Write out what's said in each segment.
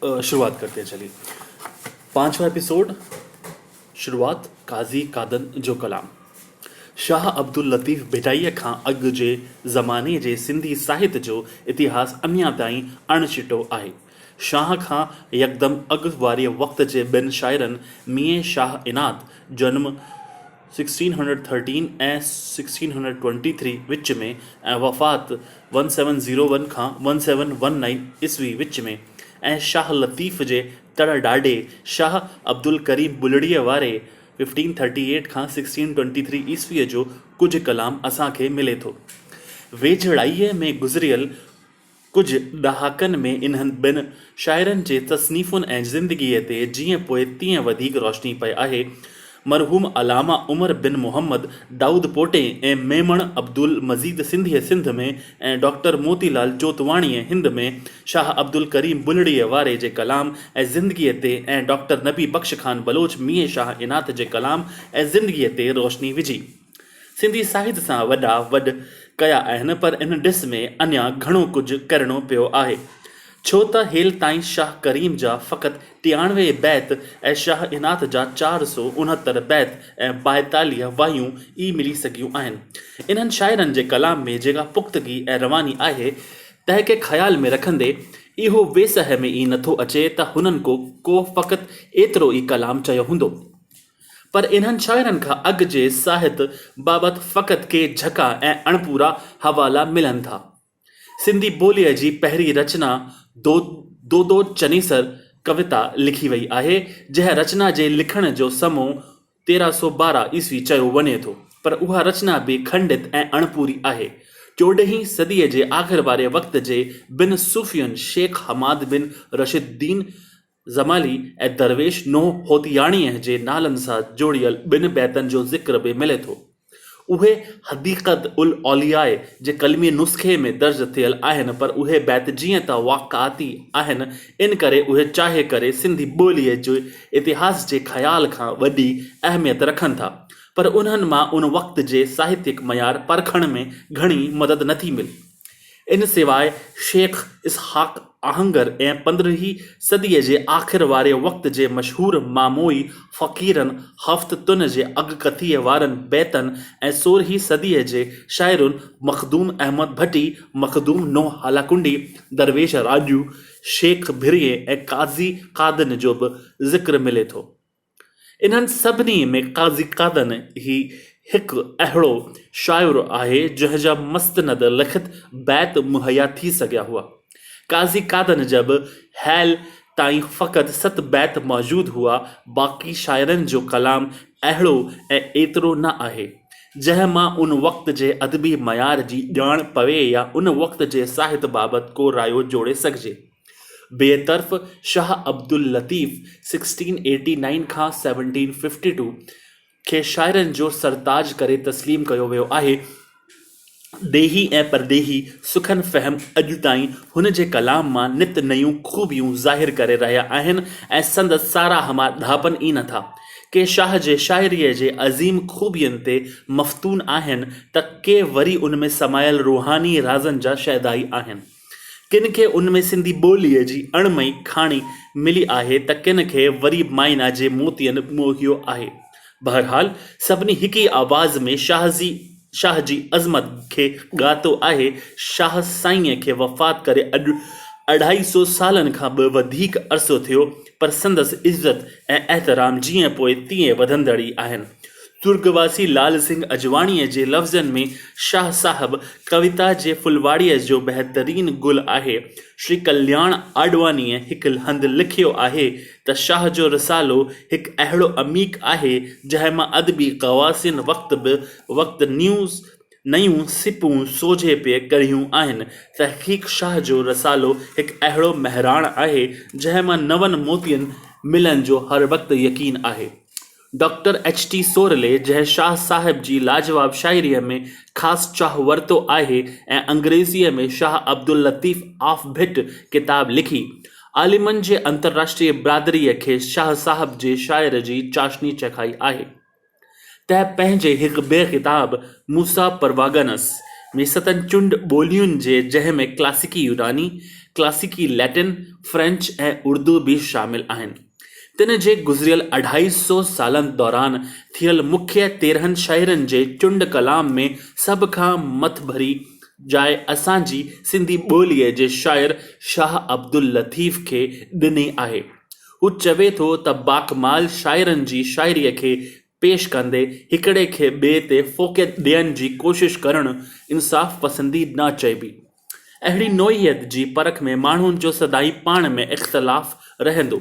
शुरुआत करते हैं। चलिए, 5वां एपिसोड, शुरुआत काज़ी कादन जो कलाम। शाह अब्दुल लतीफ़ भिटाईअ खां अॻु जे ज़माने जे सिंधी साहित्य जो इतिहास अञा ताईं अणचिटो आहे। शाह खां यकदम अॻु वारे वक़्त जे ॿिनि शाइरनि मियां शाह इनात जन्म 1613 ऐं 1623 विच में ऐं वफ़ात 1701 खां 1719 ईस्वी विच में ऐं शाह लतीफ़ जे तड़ ॾाॾे शाह अब्दुल करीम बुलड़ीअ वारे 1538 खां 1623 ईस्वीअ जो कुझु कलाम असांखे मिले थो। वेझड़ाईअ में गुज़िरियल कुझु ॾहाकनि में इन्हनि ॿिनि शाइरनि जे तसनीफ़ुनि ऐं ज़िंदगीअ ते जीअं पोइ तीअं वधीक रोशनी पई आहे। मरहूम अलामा उमर बिन मोहम्मद दाऊद पोटे ऐं मेमण अब्दुल मजीद सिंधीअ सिंध में ऐं डॉक्टर मोतीलाल जोतवाणीअ हिंद में शाह अब्दुल करीम बुलड़ीअ वारे जे कलाम ऐं ज़िंदगीअ ते ऐं डॉक्टर नबी बख्श खान बलोच मियां शाह इनात जे कलाम ऐं ज़िंदगीअ ते रोशनी विझी सिंधी साहित्य सां वॾा वॾ कया आहिनि, पर इन ॾिस में अञा घणो कुझु करणो पियो आहे। छो त हेल ताईं शाह करीम जा फ़क़ति 93 बैत ऐं शाह इनात जा 469 बैत ऐं 42 वायूं ई मिली सघियूं आहिनि। इन्हनि शाइरनि जे कलाम में जेका पुख़्तगी ऐं रवानी आहे, तंहिंखे ख़्याल में रखंदे इहो वेसह में ई नथो अचे त हुननि को फ़क़ति एतिरो ई कलाम चयो हूंदो, पर इन्हनि शाइरनि खां अॻु जे साहित्य बाबति फ़क़ति के झका ऐं अणपूरा हवाला मिलनि था। सिंधी ॿोलीअ जी पहिरीं रचना दो चनेसर कविता लिखी वई आहे, जंहिं रचना जे लिखण जो समो 1312 ईस्वी चयो वञे थो, पर उहा रचना बि खंडित ऐं अणपूरी आहे। 14हीं सदीअ जे आख़िर वारे वक़्त जे ॿिनि सूफ़ियुनि शेख हमाद बिन रशीदुद्दीन ज़माली ऐं दरवेश नोह होतियाणीअ जे नालनि सां जोड़ियल ॿिनि बैतनि जो ज़िक्र बि मिले थो। उहे हदीक़त उल औलियाए जे कलमी नुस्खे में दर्ज थियल आहिनि, पर उहे बैत जीअं त वाक़ाती आहिनि, इन करे उहे चाहे करे सिंधी ॿोलीअ जे इतिहास जे ख़्याल खां वॾी अहमियत रखनि था, पर उन्हनि मां उन वक़्त जे साहित्यिक मयार परखण में घणी मदद नथी मिले। इन सिवाइ शेख इसहाक़ आहंगर ऐं 15हीं सदीअ जे आख़िर वारे वक़्त जे मशहूर मामोई फ़क़ीरनि हफ़्ततुन जे अॻकथीअ वारनि बैतनि ऐं 16हीं सदीअ जे शाइरुनि मखदूम अहमद भट्टी, मखदूम नोह हालाकुंडी, दरवेश राजू, शेख भिरिये ऐं काज़ी कादन जो बि ज़िक्र मिले थो। इन्हनि सभिनी में काज़ी कादन ही हिकु अहिड़ो शाइर आहे जंहिंजा मस्तनद लिखित बैत मुहैया थी सघिया हुआ। काज़ी कादन जब हैल ताईं फ़क़ति 7 बैत मौजूद हुआ। बाक़ी शाइरनि जो कलाम अहिड़ो ऐं एतिरो न आहे जंहिं मां उन वक़्त जे अदबी मयार जी ॼाण पवे या उन वक़्त जे साहित्य बाबति को रायो जोड़े सघिजे। बेतरफ़ शाह अब्दुल लतीफ़ 1689 खां 1752 खे शाइरनि जो सरताज करे तस्लीम कयो वियो आहे। ॾेही ऐं परॾेही सुखन फ़हम अॼु ताईं हुन जे कलाम मां नित नयूं खूबियूं ज़ाहिर करे रहिया आहिनि ऐं संदसि सारा हमा ढापनि ई नथा के शाह जे शाइरीअ जे अज़ीम खूबियुनि ते मफ़तून आहिनि त के वरी उनमें समायल रूहानी राज़नि जा शैदाई आहिनि। किन खे उनमें सिंधी ॿोलीअ जी अणमई खाणी मिली आहे त किन खे वरी माइना जे मोतियनि मोहियो आहे। बहरहाल सभिनी हिक ई आवाज़ में शाह जी अज़मत खे ॻातो आहे। शाह साईंअ खे वफ़ात करे अॼु 250 सालनि खां बि वधीक अरसो थियो, पर संदसि इज़त ऐं एहतराम जीअं पोइ तीअं वधंदड़ ई आहिनि। सुर्गवासी लाल सिंह अजवाणीअ जे लफ़्ज़नि में शाह साहब कविता जे फुलवाड़ीअ जो बहितरीन गुल आहे। श्री कल्याण आडवाणीअ हिकु हंधि लिखियो आहे त शाह जो रिसालो हिकु अहिड़ो अमीक आहे जंहिं मां अदबी क़वासिन वक़्त नयूं सिपूं सोझे पे कढ़ियूं आहिनि। तहक़ीक़ शाह जो रिसालो हिकु अहिड़ो महराण आहे जंहिं मां नवनि मोतियनि मिलण जो हर वक़्तु यकीन आहे। Doctor H.T. सोरले जंहिं शाह साहिब जी लाजवाब शाइरीअ में ख़ासि चाह वरितो आहे ऐं अंग्रेज़ीअ में शाह अब्दुल लतीफ़ ऑफ भिट किताब लिखी, आलिमनि जे अंतर्राष्ट्रीय बिरादरीअ खे शाह साहब जे शाइर जी चाशनी चखाई आहे। त पंहिंजे हिकु ॿिए किताब मूसा परवागनस में 7 चुंड ॿोलियुनि जे जंहिं में क्लासिकी यूनानी, क्लासिकी लैटिन, फ्रेंच ऐं उर्दू भी शामिल आहिनि। तिन जे गुज़िरियल 250 सालनि दौरान थियल मुख्य 13 शाइरनि जे चुंड कलाम में सभ खां मथभरी जाइ असांजी सिंधी ॿोलीअ जे शाइर शाह अब्दुल लतीफ़ खे ॾिनी आहे। हू चवे थो त बाकमाल शाइरनि जी शाइरीअ खे पेश कंदे हिकिड़े खे ॿिए ते फ़ोक़ियत ॾियण जी कोशिश करणु इंसाफ़ पसंदी न चइबी। अहिड़ी नोइयत जी परख में माण्हुनि जो सदाई पाण में इख़्तिलाफ़ रहंदो,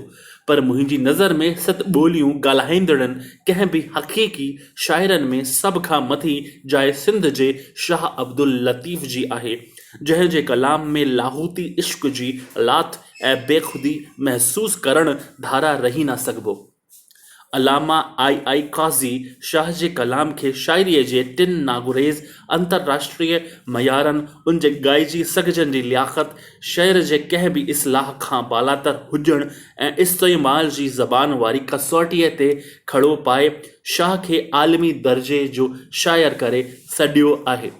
पर मुंहिंजी नज़र में सत ॿोलियूं ॻाल्हाईंदड़नि कंहिं बि हक़ीक़ी शाइरनि में सभ खां मथी जाइ सिंध जे शाह अब्दुल लतीफ़ जी आहे, जंहिं जे कलाम में लाहूती इश्क़ जी लात ऐं बेख़ुदी महसूस करणु धारा रही न सघिबो। अलामा आई काज़ी शाह जे कलाम खे शाइरीअ जे 3 नागुरेज़ अंतर्राष्ट्रीय मयारनि, उन जे ॻाइजी सघजनि जी लियाक़त, शेर जे कंहिं बि इस्लाह खां बालातर हुजण ऐं इस्तेमाल जी ज़बान वारी कसौटीअ ते खड़ो पाए शाह खे आलमी दर्जे जो शाइर करे सॾियो आहे।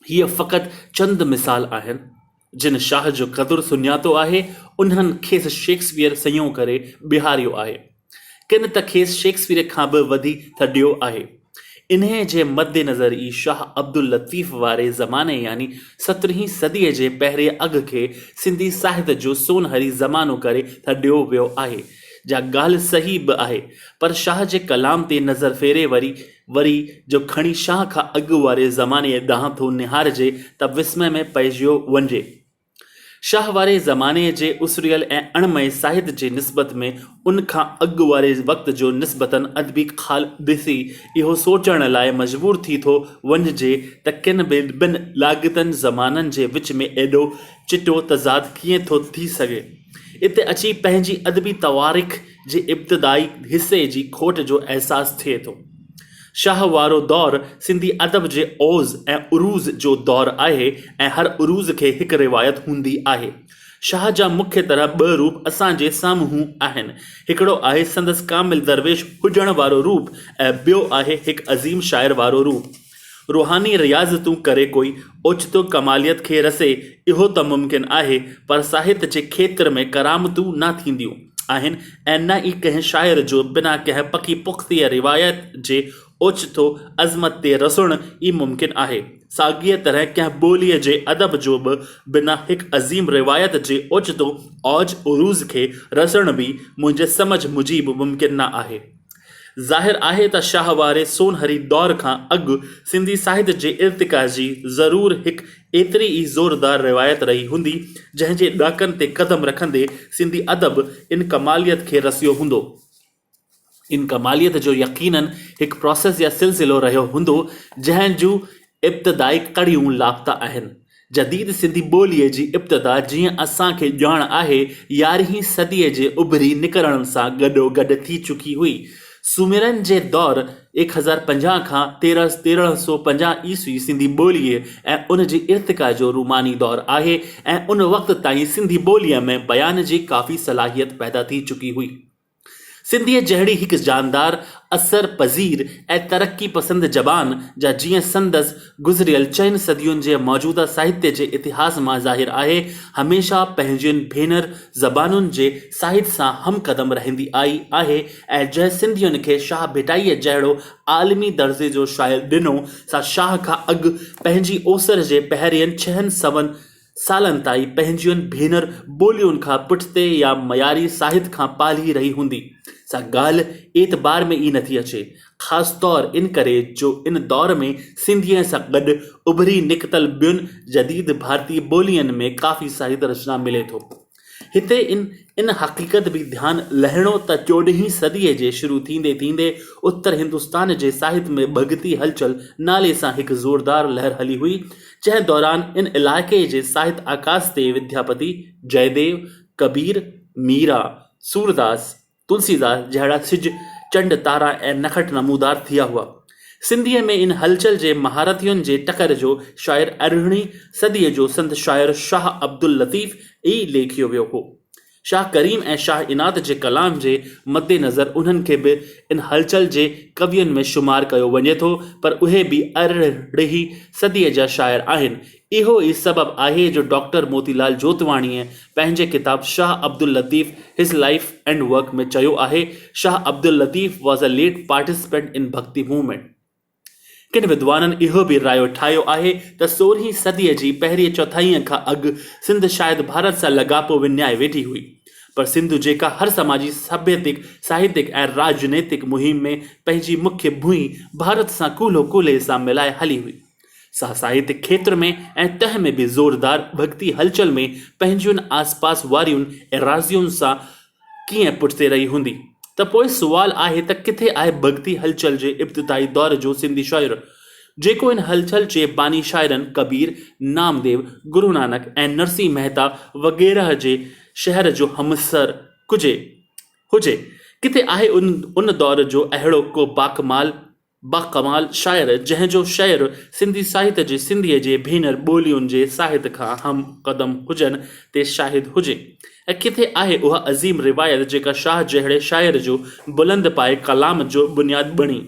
हीअ फ़क़ति चंद मिसाल आहिनि। जिन शाह जो क़दुरु सुञातो आहे, उन्हनि खेसि शेक्सपियर सयों करे बिहारियो आहे। किन त खेसि शेक्सपियर खां बि वधी थडियो आहे। इन्हे जे मद्देनज़र ई शाह अब्दुल लतीफ़ वारे ज़माने यानी 17वीं सदीअ जे पहिरें अॻु खे सिंधी साहित्य जो सोनहरी ज़मानो करे थडियो वियो आहे। जा ॻाल्हि सही बि आहे, पर शाह जे कलाम ते नज़र फेरे वरी जो खणी शाह खां अॻु वारे ज़माने ॾांहुं थो निहारजे त विस्मय में पइजियो वञिजे। शाह वारे ज़माने जे उसरियल ऐं अणमय साहित्य जे निस्बत में उन खां अॻु वारे वक़्त जो निस्बतन अदबी ख़ाल ॾिसी इहो सोचण लाइ मजबूर थी थो वञिजे त किन ॿिनि लाॻितनि ज़माननि जे विच में एॾो चिटो तज़ाद कीअं थो थी सघे। इते अची पंहिंजी अदबी तवारीख़ जे इब्तिदाई हिसे जी खोट जो अहसासु थिए थो। शाह वारो दौर सिंधी अदब जे ओज़ ऐं उरूज़ जो दौर आहे ऐं हर उरूज़ खे हिकु रिवायत हूंदी आहे। शाह जा मुख्य तरह 2 रूप असांजे साम्हूं आहिनि। हिकिड़ो आहे संदसि कामिल दरवेश हुजण वारो रूप ऐं ॿियो आहे हिकु अज़ीम शाइर वारो रूप। रूहानी रियाज़तूं करे कोई ओचितो कमालियत खे रसे इहो त मुमकिन आहे, पर साहित्य जे खेत्र में करामतूं न थींदियूं आहिनि ऐं न ई कंहिं शाइर जो बिना कंहिं पकी पुख़्तीअ रिवायत जे ओचितो अज़मत ते रसणु ई मुमकिन आहे। साॻीअ तरह कंहिं ॿोलीअ जे अदब जो बि बिना हिकु अज़ीम रिवायत जे ओचितो औज उरूज़ खे रसण बि मुंहिंजे समझ मुजीब मुमकिन न आहे। ज़ाहिर आहे त शाह वारे सोनहरी दौर खां अॻु सिंधी साहित्य जे इर्तिका जी ज़रूरु हिकु एतिरी ई ज़ोरदार रिवायत रही हूंदी, जंहिं जे ॾाकनि ते क़दम रखंदे सिंधी अदब इन कमालियत खे रसियो हूंदो। इन कमालियत जो यकीनन हिकु प्रोसेस या सिलसिलो रहियो हूंदो, जंहिं जूं इब्तिदाई कड़ियूं लापता आहिनि। जदीद सिंधी ॿोलीअ जी इब्तिदा जीअं असांखे ॼाण आहे 11वीं सदीअ जे उभरी निकिरण सां गॾोगॾु थी चुकी हुई। सुमेरनि जे दौर 1050 खां 1350 ईस्वी सिंधी ॿोलीअ ऐं उन जी इर्तिका जो रूमानी दौर आहे ऐं उन वक़्त ताईं सिंधी ॿोलीअ में बयान जी काफ़ी सलाहियत पैदा थी चुकी हुई। सिंधीअ जहिड़ी हिकु जानदार, असर पज़ीर ऐं तरक़ी पसंद ज़बान जा जीअं संदसि गुज़िरियल 4 सदियुनि जे मौजूदा साहित्य जे इतिहास मां ज़ाहिर आहे, हमेशह पंहिंजियुनि भेनर ज़बानुनि जे साहित्य सां हमक़दम रहंदी आई आहे ऐं जंहिं सिंधियुनि खे शाह भिटाईअ जहिड़ो आलमी दर्जे जो शाइर ॾिनो, सा शाह खां अॻु पंहिंजी ओसर जे पहिरियनि 6 सवनि सालनि ताईं पंहिंजियुनि भेनर ॿोलियुनि खां पुठिते या मयारी साहित्य खां पाली रही हूंदी। सा ॻाल्हि एतबार में ई नथी अचे, ख़ासि तौर इन करे जो इन दौर में सिंधीअ सां गॾु उभरी निकितल ॿियुनि जदीद भारतीय ॿोलियुनि में काफ़ी साहित्य रचना मिले थो। हिते इन हक़ीक़त बि ध्यानु लहिणो त 14वीं सदीअ जे शुरू थींदे थींदे उत्तर हिंदुस्तान जे साहित्य में भॻती हलचल नाले सां हिकु ज़ोरदार लहर हली हुई, जंहिं दौरान इन इलाइक़े जे साहित्य आकाश ते विद्यापति, जयदेव, कबीर, मीरा, सूरदास, तुलसीदास जहिड़ा सिज, चंड, तारा ऐं नखट नमूदार थिया हुआ। सिंधीअ में इन हलचल जे महारथियुनि जे टकर जो शाइर 18वीं सदीअ जो संत शाइर शाह अब्दुल लतीफ़ ई लेखियो वियो हो। शाह करीम ऐं शाह इनात जे कलाम जे मद्देनज़र उन्हनि खे बि इन हलचल जे कवियुनि में शुमार कयो वञे थो, पर उहे बि अरिड़हीं सदीअ जा शाइर आहिनि। इहो ई सबबु आहे जो डॉक्टर मोतीलाल जोतवाणीअ पंहिंजे किताब शाह अब्दुल लतीफ़ हिज लाइफ एंड वर्क में चयो आहे, Shah Abdul Latif was a late participant in Bhakti movement. किन विद्वाननि इहो बि रायो ठाहियो आहे त 16हीं सदीअ जी पहिरीं चौथाईअ खां अॻु सिंध शायदि भारत सां लॻापो विञाए वेठी हुई, पर सिंधु जेका हर समाजी सभ्यतिक साहित्यिक ऐं राजनीतिक मुहिम में पंहिंजी मुख्य भूई भारत सां कूल्हो कूल्हे सां मिलाए हली हुई, सा साहित्यिक क्षेत्र में ऐं तंहिं में बि ज़ोरदार भक्ति हलचल में पंहिंजियुनि आसपास वारियुनि एराज़ियुनि सां कीअं पुठिते रही हूंदी। त पोइ सुवाल आहे त किथे आहे भक्ति हलचल जे इब्तिदाई दौर जो सिंधी शाइर, जेको इन हलचल जे बानी शाइरनि कबीर, नामदेव, गुरु नानक ऐं नरसिंह मेहता वग़ैरह जे शहर जो हमसर हुजे। किथे आहे उन दौर जो अहिड़ो को बाकमाल शाइर जंहिंजो शाइर सिंधी साहित्य जे सिंधीअ जे भेनर ॿोलियुनि जे साहित्य खां हम क़दम हुजनि ते शाहिद हुजे, ऐं किथे आहे उहा अज़ीम रिवायत जेका शाह जहिड़े शाइर जो बुलंद पाए कलाम जो बुनियाद बणी।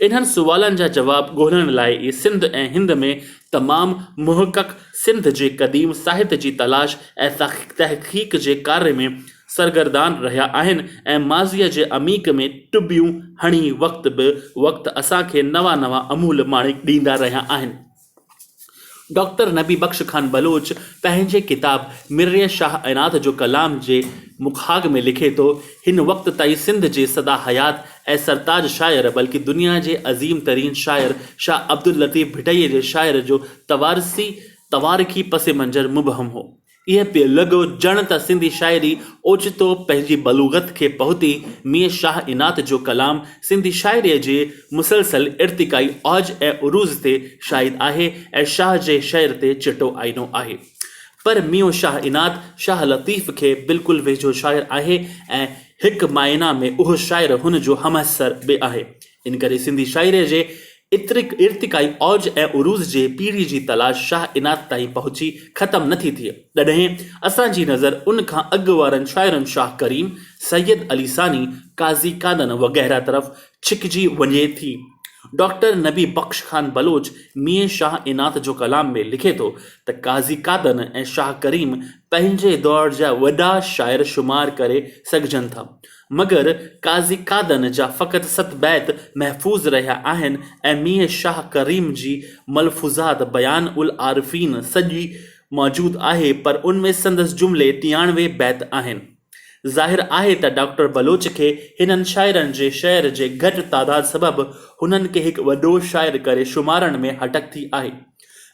इन्हनि सुवालनि जा जवाब ॻोल्हण लाइ इहे सिंध ऐं हिंद में तमामु मुहक़क़ सिंध जे क़दीम साहित्य जी तलाश ऐं तहक़ीक़ जे कार्य में सरगर्दान रहिया आहिनि, ऐं माज़ीअ जे अमीक में टुबियूं हणी वक़्तु असांखे नवां अमूल माणिक ॾींदा रहिया आहिनि। डॉक्टर नबी बख्श खान बलोच पंहिंजे किताब मिर्रे शाह इनात जो कलाम जे मुखाग में लिखे थो, हिन वक़्त ताईं सिंध जे सदा हयात ऐं सरताज शाइर बल्कि दुनिया जे अज़ीम तरीन शाइर शाह अब्दुल लतीफ़ भिटईअ जे शाइर जो तवारखी पस मंज़र मुबहम हो। इहे पियो लॻो ॼण त सिंधी शाइरी ओचितो पंहिंजी बलूगत खे पहुती। मीर शाह इनात जो कलाम सिंधी शाइरीअ जे मुसलसल इर्तिकाई औज ऐं उरूज़ ते शाहिद आहे ऐं शाह जे शहर ते चिटो आईनो आहे, पर मियो शाह इनात शाह लतीफ़ खे बिल्कुलु वेझो शाइर आहे ऐं हिकु मायना में उहो शाइर हुन जो हमअसर बि आहे। इन करे सिंधी शाइरीअ जे इर्तिकाई औज ऐं उरूज़ जे पीढ़ी जी तलाश शाह इनात ताईं पहुची ख़तमु नथी थिए, तॾहिं असांजी नज़र उन खां अॻु वारनि शाइरनि शाह करीम, सैयद अली सानी, काज़ी कादन वग़ैरह तरफ़ छिकिजी वञे थी। डॉक्टर नबी बख्श खान बलोच मियां शाह इनात जो कलाम में लिखे थो त काज़ी कादन ऐं शाह करीम पंहिंजे दौर जा वॾा शाइर शुमार करे सघजनि था, मगर काज़ी कादन जा फ़क़ति 7 बैत महफ़ूज़ रहिया आहिनि ऐं मियां शाह करीम जी मलफ़ूज़ात बयान उल आरिफ़ीन सॼी मौजूदु आहे, पर उनमें संदसि जुमिले 93 बैत आहिनि। ज़ाहिर आहे त डॉक्टर बलोच खे हिननि शाइरनि जे शहर जे घटि तादाद सबबि हुननि खे हिकु वॾो शाइर करे शुमारण में हटक थी आहे।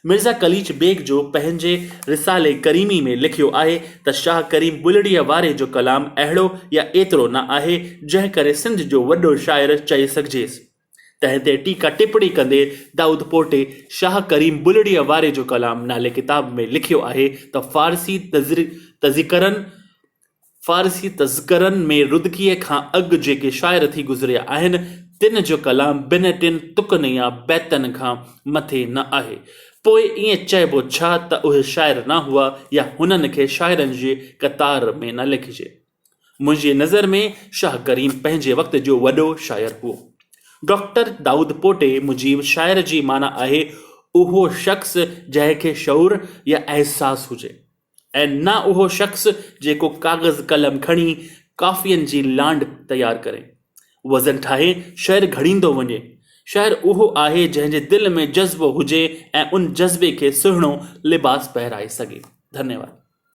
मिर्ज़ा कलीच बेग जो पंहिंजे रिसाले करीमी में लिखियो आहे त शाह करीम बुलड़ीअ वारे जो कलाम अहिड़ो या एतिरो न आहे जंहिं करे सिंध जो वॾो शाइर चई सघिजेसि। तंहिं ते टीका टिप्पणी कंदे दाऊद पोटे शाह करीम बुलड़ीअ वारे जो कलाम नाले किताब में लिखियो आहे त फ़ारसी तज़करनि में रुदकीअ खां अॻु जेके शाइर थी गुज़रिया आहिनि तिन जो कलाम बिन टिन तुकनि या बैतनि खां मथे न आहे। पोइ ईअं चइबो छा त उहे शाइर न हुआ या हुननि खे शाइरनि जे क़तार में न लिखिजे। मुंहिंजी नज़र में शाह करीम पंहिंजे वक़्त जो वॾो शाइर हुओ। डॉक्टर दाऊद पोटे मुजीब शाइर जी माना आहे उहो शख़्स जंहिंखे शऊर या अहसास हुजे, ऐं न उहो शख़्स जेको काग़ज़ कलम खणी काफ़ियनि जी लांड तयारु करे, वज़न ठाहे शाइर घड़ींदो वञे। शाइर उहो आहे जंहिंजे दिलि में जज़्बो हुजे ऐं उन जज़्बे खे सुहिणो लिबास पहिराए सघे। धन्यवाद।